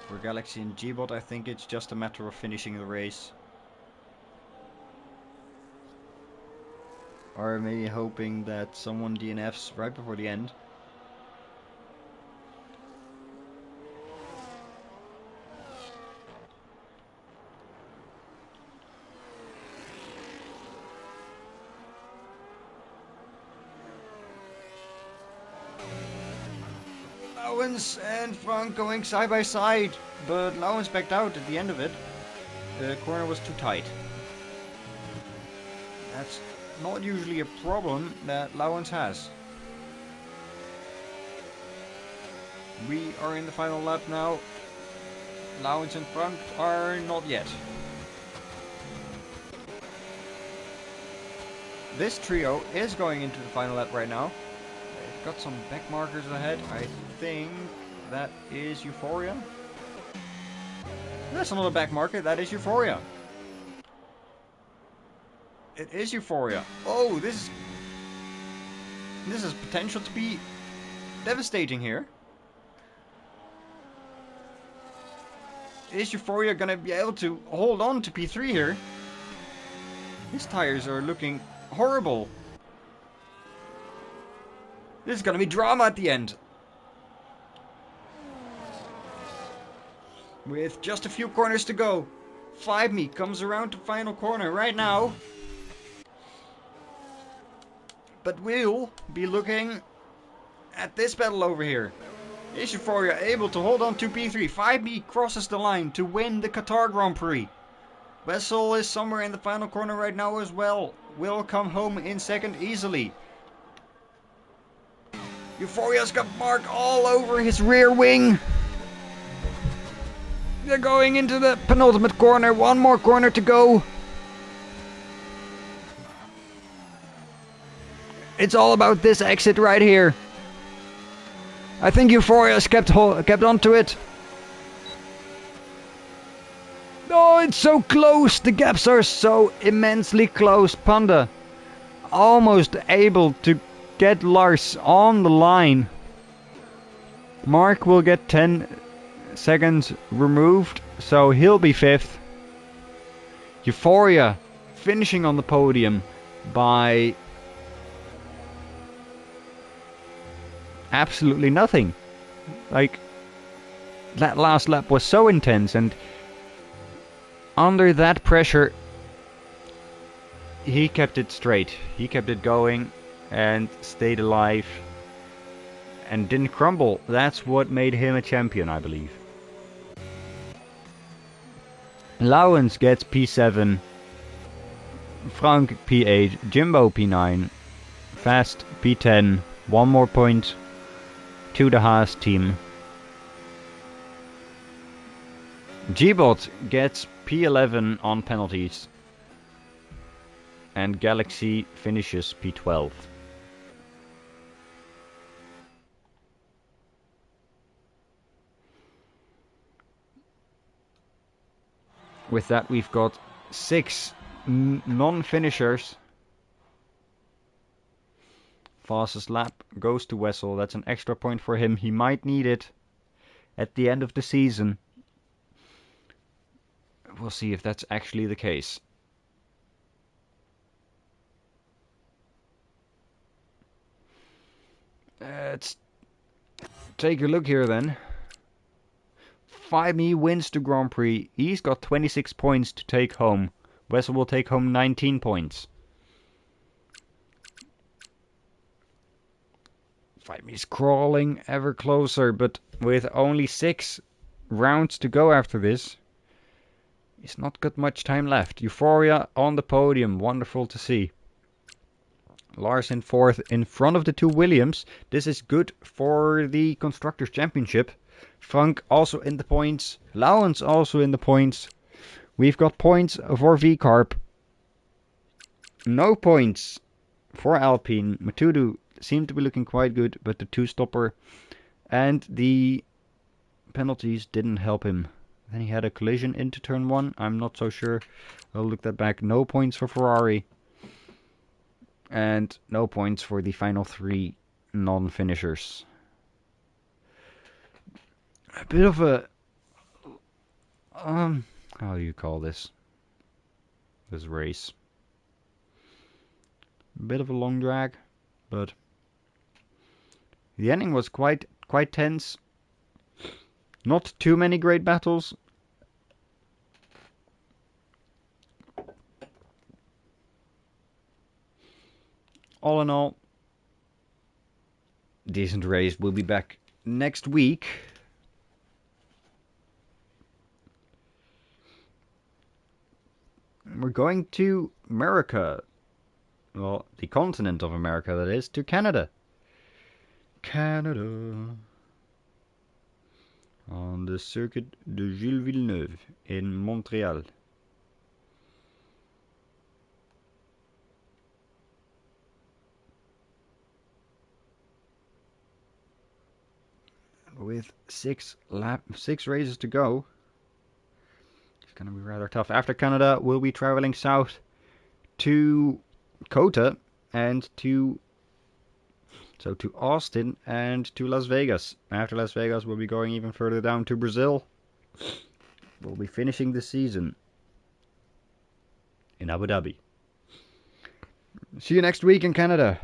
S1: For Galaxy and Gbot, I think it's just a matter of finishing the race. Or maybe hoping that someone DNFs right before the end. Lowens and Frank going side by side, but Lowens backed out at the end of it. The corner was too tight. That's not usually a problem that Lowens has. We are in the final lap now. Lowens and Frank are not yet. This trio is going into the final lap right now. They've got some back markers ahead. I think that is Euphoria. That's another back marker. That is Euphoria. It is Euphoria. Oh, this has potential to be devastating here. Is Euphoria gonna be able to hold on to P3 here? His tires are looking horrible. This is gonna be drama at the end. with just a few corners to go. 5-me comes around to final corner right now. But we'll be looking at this battle over here. Is Euphoria able to hold on to P3? 5-me crosses the line to win the Qatar Grand Prix. Wessel is somewhere in the final corner right now as well. Will come home in second easily. Euphoria's got Mark all over his rear wing. They're going into the penultimate corner. One more corner to go. It's all about this exit right here. I think Euphoria's kept onto it. Oh, it's so close. The gaps are so immensely close. Panda almost able to get Lars on the line. Mark will get 10 seconds removed, so he'll be 5th. Euphoria finishing on the podium by absolutely nothing. Like, that last lap was so intense, and under that pressure he kept it straight. He kept it going and stayed alive and didn't crumble. That's what made him a champion, I believe. Lowens gets P7, Frank P8, Jimbo P9, Fast P10, 1 more point to the Haas team. G-Bot gets P11 on penalties, and Galaxy finishes P12. With that, we've got 6 non-finishers. Fastest lap goes to Wessel. That's an extra point for him. He might need it at the end of the season. We'll see if that's actually the case. Let's take a look here then. 5-me wins the Grand Prix. He's got 26 points to take home. Wessel will take home 19 points. 5-me's crawling ever closer, but with only 6 rounds to go after this, he's not got much time left. Euphoria on the podium. Wonderful to see. Lars in 4th in front of the 2 Williams. This is good for the Constructors' Championship. Frank also in the points. Lowens also in the points. We've got points for V-Carp. No points for Alpine. Matudu seemed to be looking quite good, but the 2-stopper and the penalties didn't help him. Then he had a collision into turn 1. I'm not so sure. I'll look that back. No points for Ferrari. And no points for the final 3 non-finishers. A bit of a... how do you call this? This race. A bit of a long drag, but the ending was quite tense. Not too many great battles. All in all, decent race. We'll be back next week. We're going to America. Well, the continent of America, that is, to Canada. Canada. On the circuit de Gilles Villeneuve in Montreal. With 6 races to go, it's going to be rather tough. After Canada, we'll be traveling south to Kota and to Austin and to Las Vegas. After Las Vegas, we'll be going even further down to Brazil. We'll be finishing the season in Abu Dhabi. See you next week in Canada.